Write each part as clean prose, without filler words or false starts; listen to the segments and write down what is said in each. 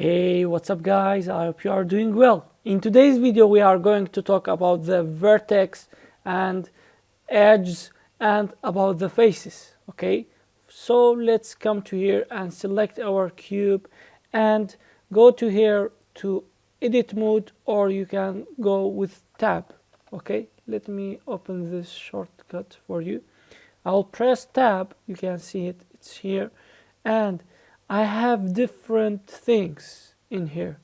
Hey, what's up guys? I hope you are doing well. In today's video we are going to talk about the vertex and edges and about the faces. Okay, so let's come to here and select our cube and go to here to edit mode, or you can go with tab. Okay, let me open this shortcut for you. I'll press tab, you can see it, it's here, and I have different things in here,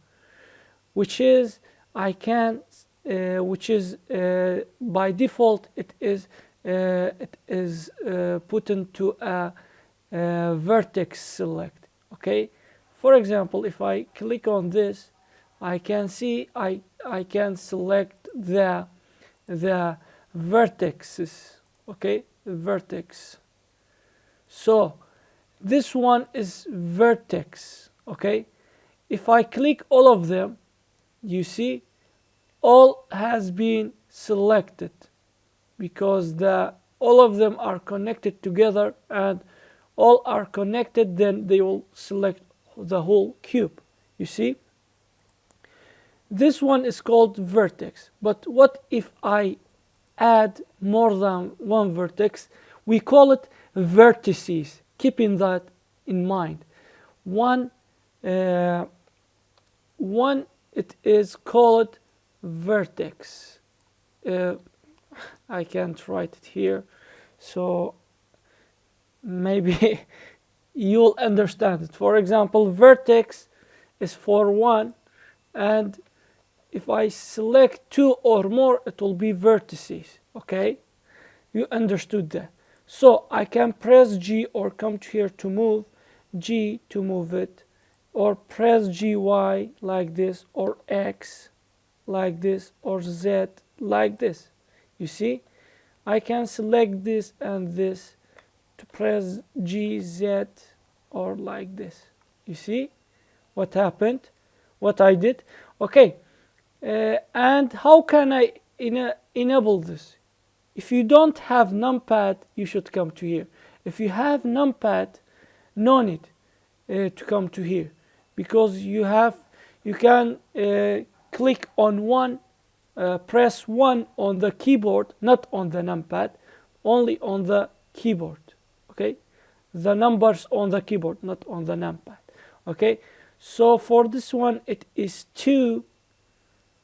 which is by default it is put into a vertex select. Okay, for example, if I click on this, I can see I can select the vertexes. Okay, vertex. So this one is vertex. Okay, if I click all of them, you see all has been selected because all of them are connected together, and all are connected, then they will select the whole cube. You see, this one is called vertex. But what if I add more than one vertex? We call it vertices. Keeping that in mind, one it is called vertex. I can't write it here, so maybe you'll understand it. For example, vertex is for one, and if I select two or more, it will be vertices. Okay, you understood that. So I can press G or come to here to move, G to move it, or press GY like this, or X like this, or Z like this. You see, I can select this and this to press G, Z, or like this. You see what happened, what I did? Okay, and how can I enable this? If you don't have numpad, you should come to here. If you have numpad, no need to come to here, because you can click on one, press 1 on the keyboard, not on the numpad, only on the keyboard. Okay, the numbers on the keyboard, not on the numpad. Okay, so for this one it is 2.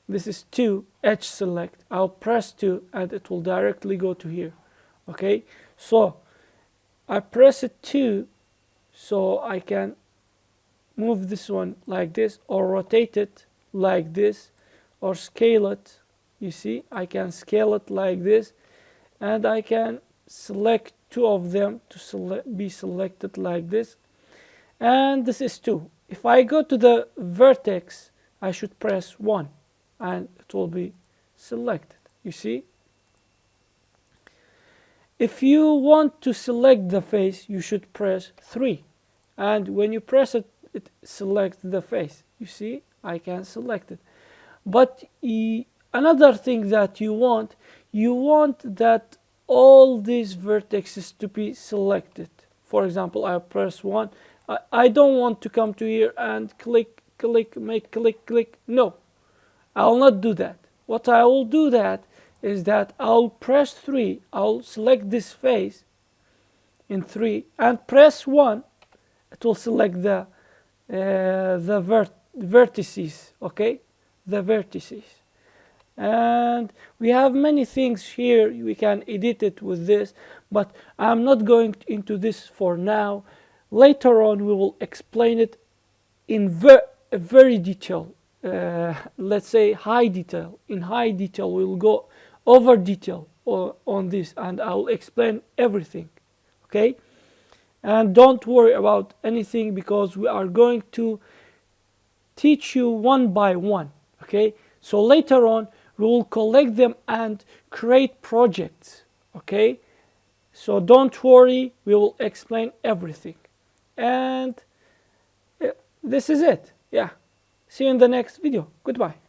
This is 2, H select. I'll press 2 and it will directly go to here. Okay, so I press it 2, so I can move this one like this, or rotate it like this, or scale it. You see, I can scale it like this, and I can select two of them to be selected like this, and this is 2. If I go to the vertex, I should press 1 and it will be selected. You see, if you want to select the face, you should press 3, and when you press it, it selects the face. You see, I can select it. But another thing that you want that all these vertices to be selected. For example, I press 1. I don't want to come to here and click, make click. No, I'll not do that. What I will do that is that I'll press 3. I'll select this face in 3 and press 1. It will select the vertices. Okay, the vertices. And we have many things here. We can edit it with this, but I'm not going into this for now. Later on, we will explain it in very detail. Let's say high detail. In high detail, we will go over detail on this, and I'll explain everything. Okay, and don't worry about anything, because we are going to teach you one by one. Okay, so later on we will collect them and create projects. Okay, so don't worry, we will explain everything, and this is it. Yeah, see you in the next video. Goodbye.